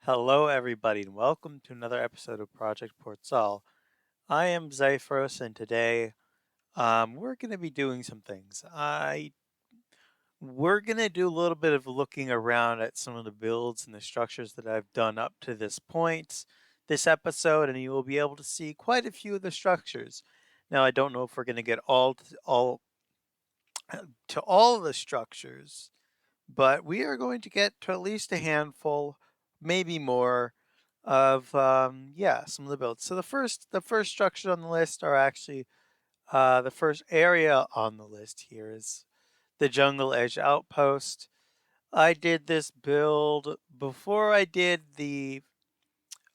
Hello, everybody, and welcome to another episode of Project Portsal. I am Zyphros, and today we're going to be doing some things. We're going to do a little bit of looking around at some of the builds and the structures that I've done up to this point, this episode, and you will be able to see quite a few of the structures. Now, I don't know if we're going to get all to all of the structures, but we are going to get to at least a handful, maybe more, of some of the builds. So the first structure on the list are actually the first area on the list here is the Jungle Edge Outpost. I did this build before I did the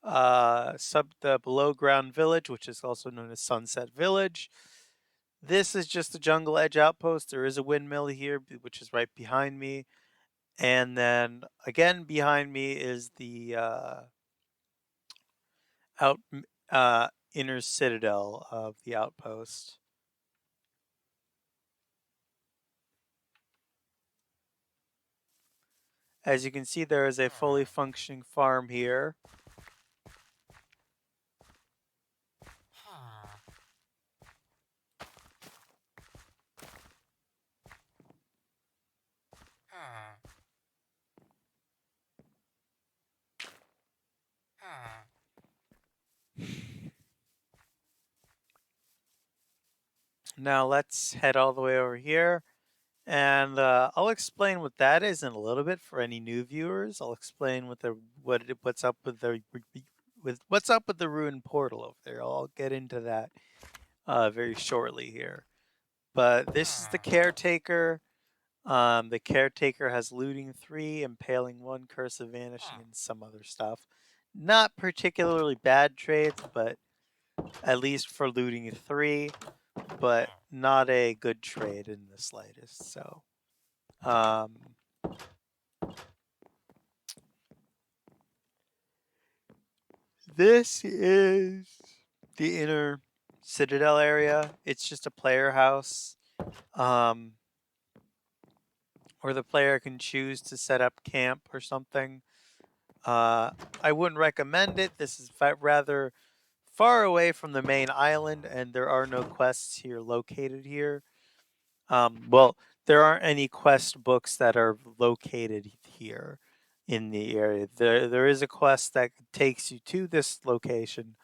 below ground village, which is also known as Sunset Village. This is just the Jungle Edge Outpost. There is a windmill here, which is right behind me. And then again behind me is the out inner citadel of the outpost. As you can see, there is a fully functioning farm here. Now let's head all the way over here, and I'll explain what that is in a little bit for any new viewers. I'll explain what's up with the ruined portal over there. I'll get into that very shortly here. But this is the caretaker. The caretaker has looting 3, impaling 1, curse of vanishing, and some other stuff. Not particularly bad trades, but at least for looting 3, but not a good trade in the slightest. So, this is the inner citadel area. It's just a player house, where the player can choose to set up camp or something. I wouldn't recommend it. This is rather far away from the main island, and there are no quests here located here. Well, there aren't any quest books that are located here in the area. There is a quest that takes you to this location,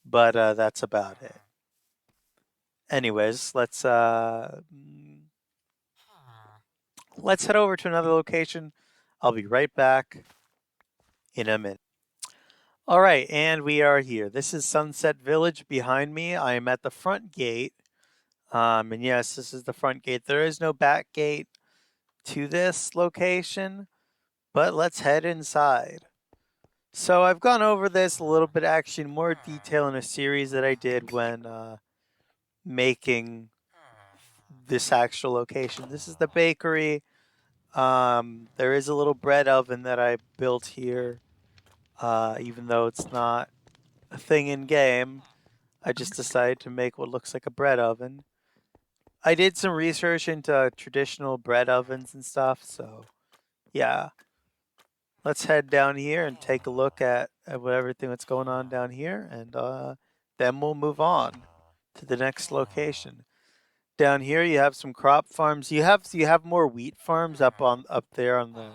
but that's about it. Anyways, let's head over to another location. I'll be right back in a minute. All right, and we are here. This is Sunset Village behind me. I am at the front gate. And yes, this is the front gate. There is no back gate to this location, but let's head inside. So I've gone over this a little bit, actually, in more detail in a series that I did when making this actual location. This is the bakery. There is a little bread oven that I built here, even though it's not a thing in game. I just decided to make what looks like a bread oven. I did some research into traditional bread ovens and stuff, so yeah. Let's head down here and take a look at everything that's going on down here, and then we'll move on to the next location. Down here, you have some crop farms. You have more wheat farms up there on the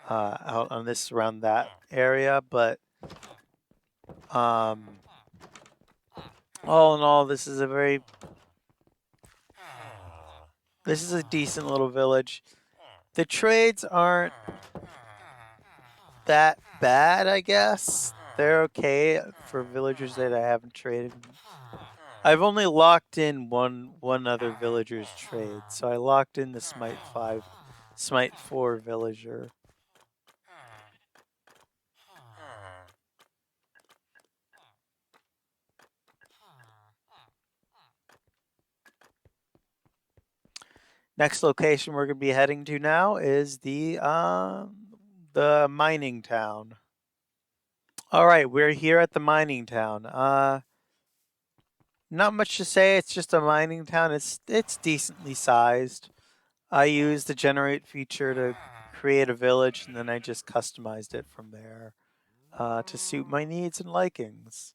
out on this around that area, but um, all in all, this is a decent little village. The trades aren't that bad, I guess. They're okay for villagers that I haven't traded. I've only locked in one other villager's trade, so I locked in the Smite 4 villager. Next location we're going to be heading to now is the mining town. All right, we're here at the mining town. Not much to say. It's just a mining town. It's decently sized. I used the generate feature to create a village, and then I just customized it from there. to suit my needs and likings.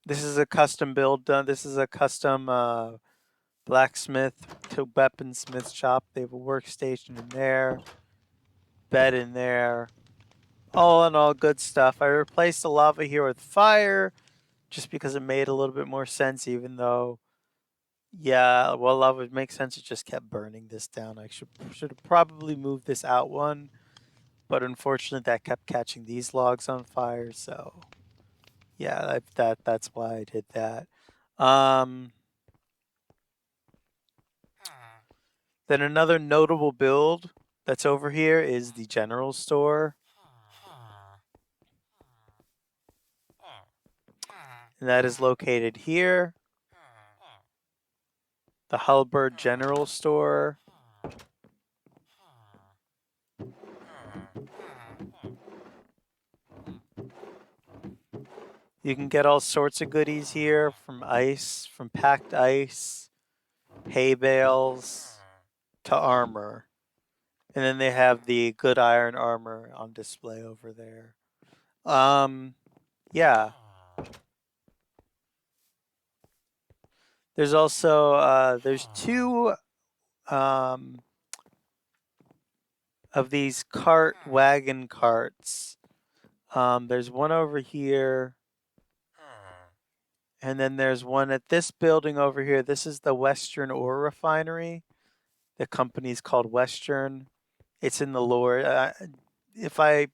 This is a custom build done. This is a custom blacksmith to weaponsmith shop. They have a workstation in there, bed in there. All in all, good stuff. I replaced the lava here with fire just because it made a little bit more sense, even though, yeah, well, lava would make sense. It just kept burning this down. I should have probably moved this out one, but unfortunately that kept catching these logs on fire, so yeah, that's why I did that. Then another notable build that's over here is the general store. And that is located here. The Halberd General Store. You can get all sorts of goodies here, from ice, from packed ice, hay bales, to armor. And then they have the good iron armor on display over there. Yeah. There's also, there's two of these wagon carts. There's one over here. And then there's one at this building over here. This is the Western Ore Refinery. The company's called Western. It's in the lower. If I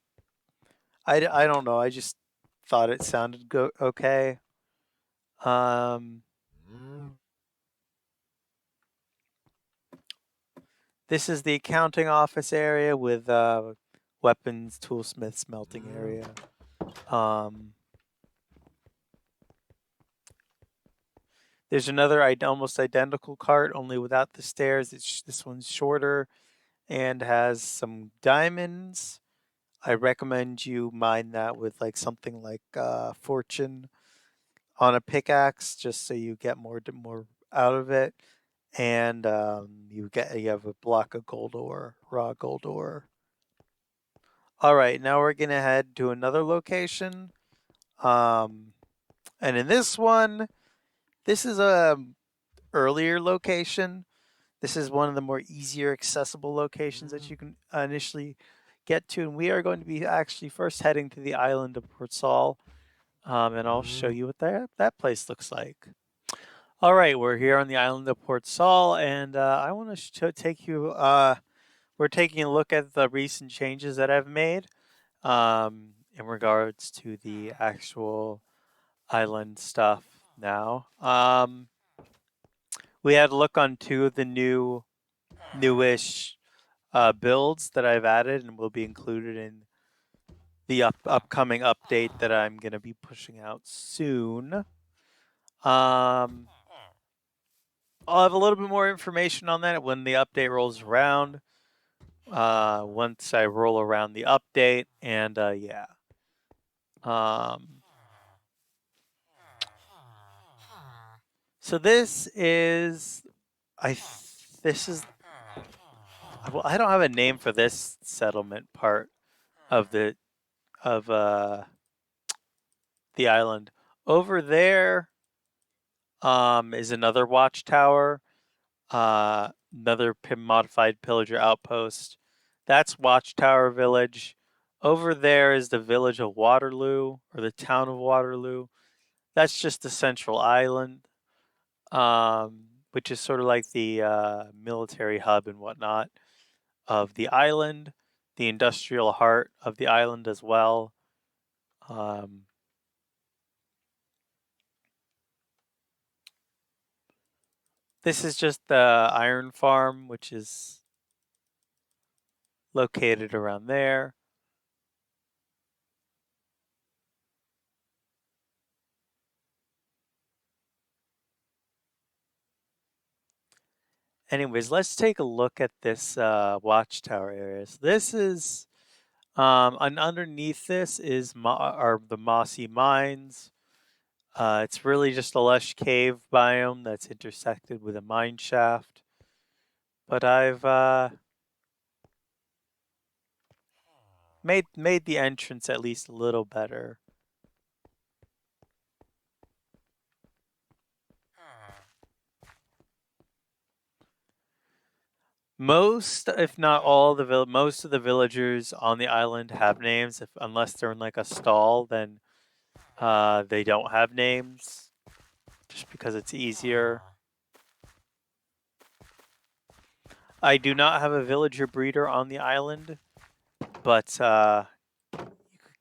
don't know. I just thought it sounded okay. This is the accounting office area with weapons, toolsmith, smelting area. There's another almost identical cart, only without the stairs. This one's shorter and has some diamonds. I recommend you mine that with like something like fortune on a pickaxe, just so you get more out of it, and you have a block of gold ore, raw gold ore. All right, now we're gonna head to another location, and in this one, this is a earlier location. This is one of the more easier accessible locations that you can initially get to, and we are going to be actually first heading to the island of Portsal, and I'll show you what that place looks like. All right, we're here on the island of Portsal, and I want to take you. We're taking a look at the recent changes that I've made in regards to the actual island stuff. Now, we had a look on two of the newish builds that I've added and will be included in the upcoming update that I'm going to be pushing out soon. I'll have a little bit more information on that when the update rolls around. Once I roll around the update, and yeah. So this is, well, I don't have a name for this settlement part of the island. Over there is another watchtower, another modified pillager outpost. That's Watchtower Village. Over there is the village of Waterloo, or the town of Waterloo. That's just the central island, which is sort of like the military hub and whatnot of the island, the industrial heart of the island as well. This is just the iron farm, which is located around there. Anyways, let's take a look at this watchtower area. So this is, and underneath this is are the mossy mines. It's really just a lush cave biome that's intersected with a mine shaft. But I've made the entrance at least a little better. Most, if not all, most of the villagers on the island have names. Unless they're in like a stall, then they don't have names, just because it's easier. I do not have a villager breeder on the island, but you could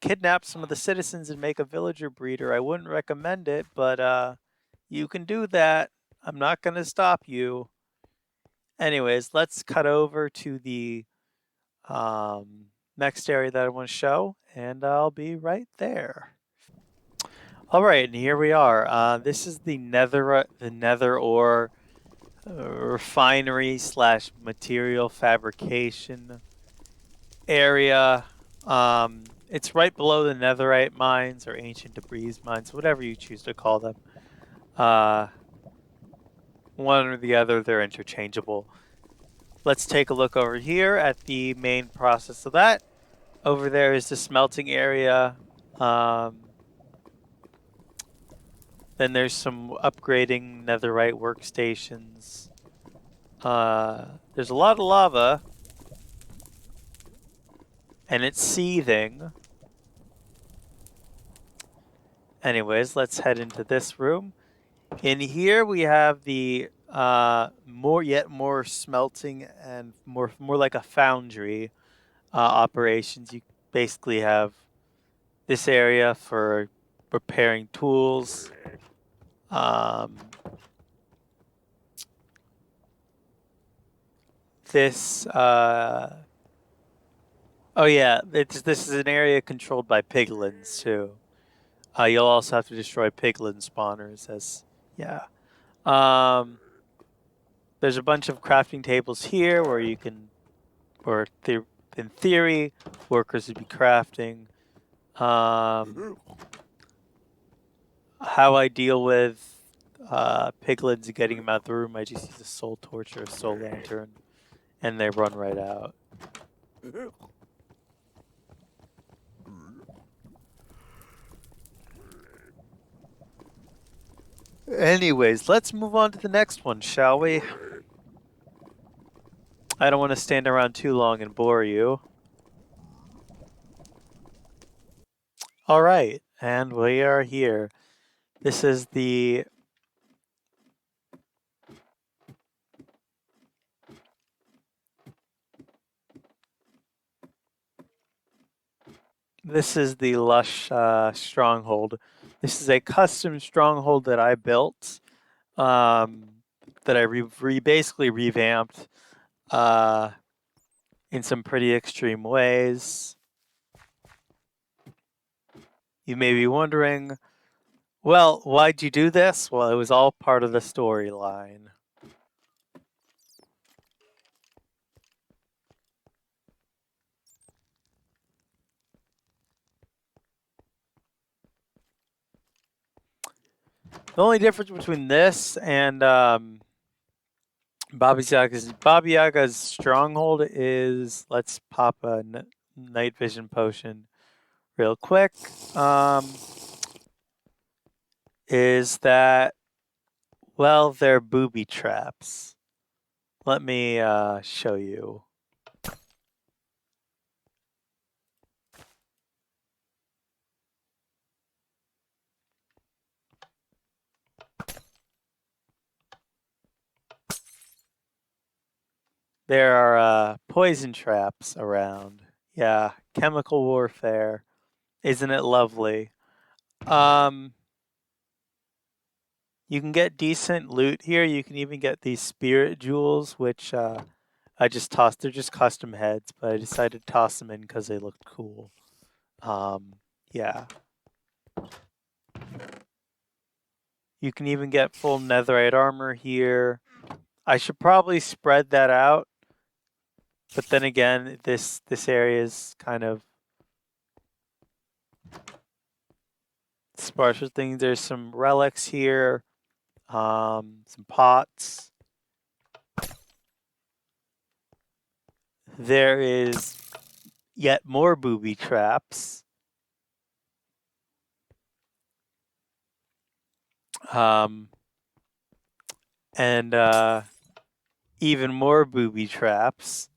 kidnap some of the citizens and make a villager breeder. I wouldn't recommend it, but you can do that. I'm not going to stop you. Anyways, let's cut over to the next area that I want to show, and I'll be right there. All right, and here we are. This is the nether ore refinery slash material fabrication area. It's right below the netherite mines or ancient debris mines, whatever you choose to call them. One or the other, they're interchangeable. Let's take a look over here at the main process of that. Over there is the smelting area. Then there's some upgrading netherite workstations. There's a lot of lava, and it's seething. Anyways, let's head into this room. In here we have the more smelting and more like a foundry operations. You basically have this area for repairing tools. This oh yeah, this is an area controlled by piglins too. You'll also have to destroy piglin spawners yeah. There's a bunch of crafting tables here where you can, in theory, workers would be crafting. How I deal with piglins and getting them out of the room, I just use a soul torch or a soul lantern, and they run right out. Anyways, let's move on to the next one, shall we? I don't want to stand around too long and bore you. All right, and we are here. This is the lush stronghold. This is a custom stronghold that I built, that I basically revamped in some pretty extreme ways. You may be wondering, well, why'd you do this? Well, it was all part of the storyline. The only difference between this and Baba Yaga's stronghold is, let's pop a night vision potion real quick. Is that, well, they're booby traps. Let me show you. There are poison traps around. Yeah, chemical warfare. Isn't it lovely? You can get decent loot here. You can even get these spirit jewels, which I just tossed. They're just custom heads, but I decided to toss them in because they looked cool. Yeah. You can even get full netherite armor here. I should probably spread that out, but then again, this area is kind of sparse with things. There's some relics here, some pots. There is yet more booby traps. And even more booby traps.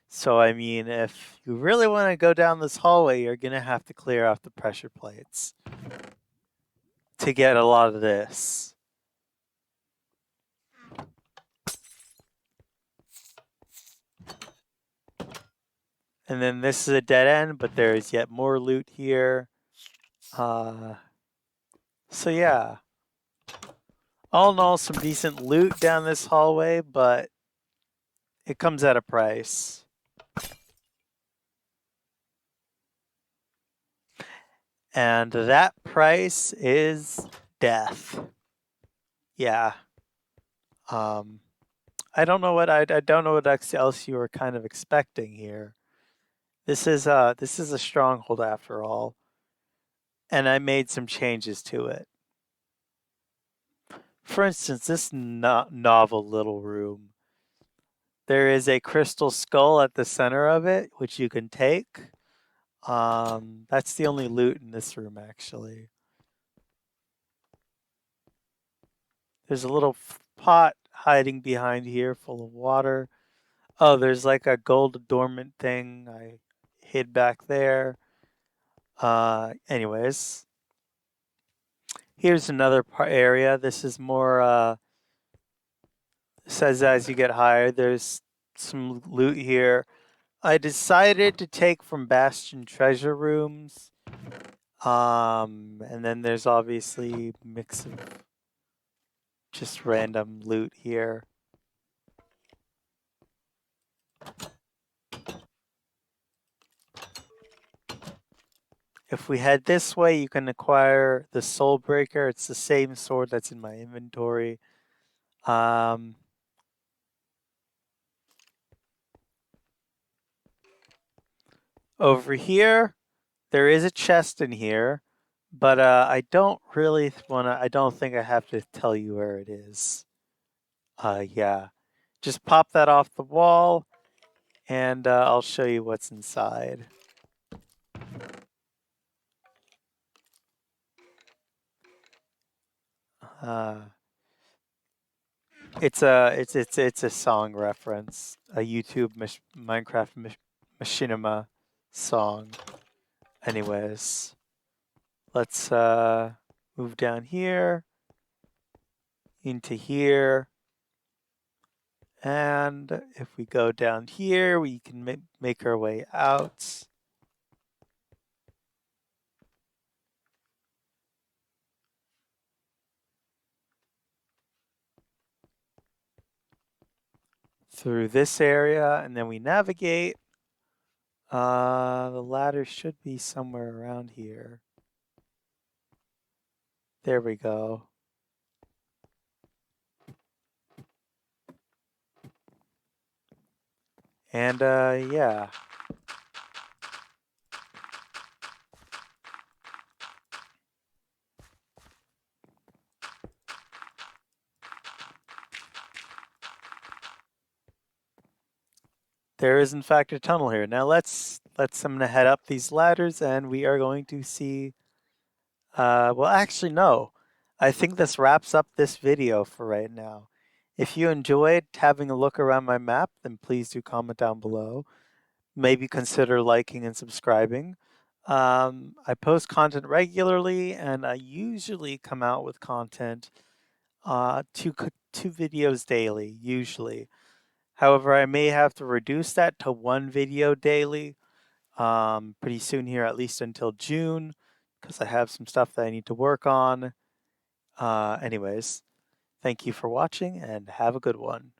So, I mean, if you really want to go down this hallway, you're going to have to clear off the pressure plates to get a lot of this. And then this is a dead end, but there is yet more loot here. So, yeah. All in all, some decent loot down this hallway, but it comes at a price. And that price is death. Yeah. I don't know what I don't know what else you were kind of expecting here. This is a stronghold after all, and I made some changes to it. For instance, this novel little room. There is a crystal skull at the center of it, which you can take. That's the only loot in this room, actually. There's a little pot hiding behind here full of water. Oh, there's like a gold dormant thing I hid back there. Anyways, here's another area. This is more, says as you get higher, there's some loot here. I decided to take from Bastion treasure rooms. And then there's obviously a mix of just random loot here. If we head this way, you can acquire the Soul Breaker. It's the same sword that's in my inventory. Over here, there is a chest in here, but I don't really I don't think I have to tell you where it is. Yeah. Just pop that off the wall, and I'll show you what's inside. It's a song reference, a YouTube Minecraft machinima song. Anyways, let's move down here into here. And if we go down here, we can make our way out. Through this area, and then we navigate. The ladder should be somewhere around here. There we go. And yeah. There is in fact a tunnel here. Now I'm gonna head up these ladders and we are going to see well actually no. I think this wraps up this video for right now. If you enjoyed having a look around my map, then please do comment down below. Maybe consider liking and subscribing. I post content regularly and I usually come out with content two videos daily, usually. However, I may have to reduce that to one video daily pretty soon here, at least until June, because I have some stuff that I need to work on. Anyways, thank you for watching and have a good one.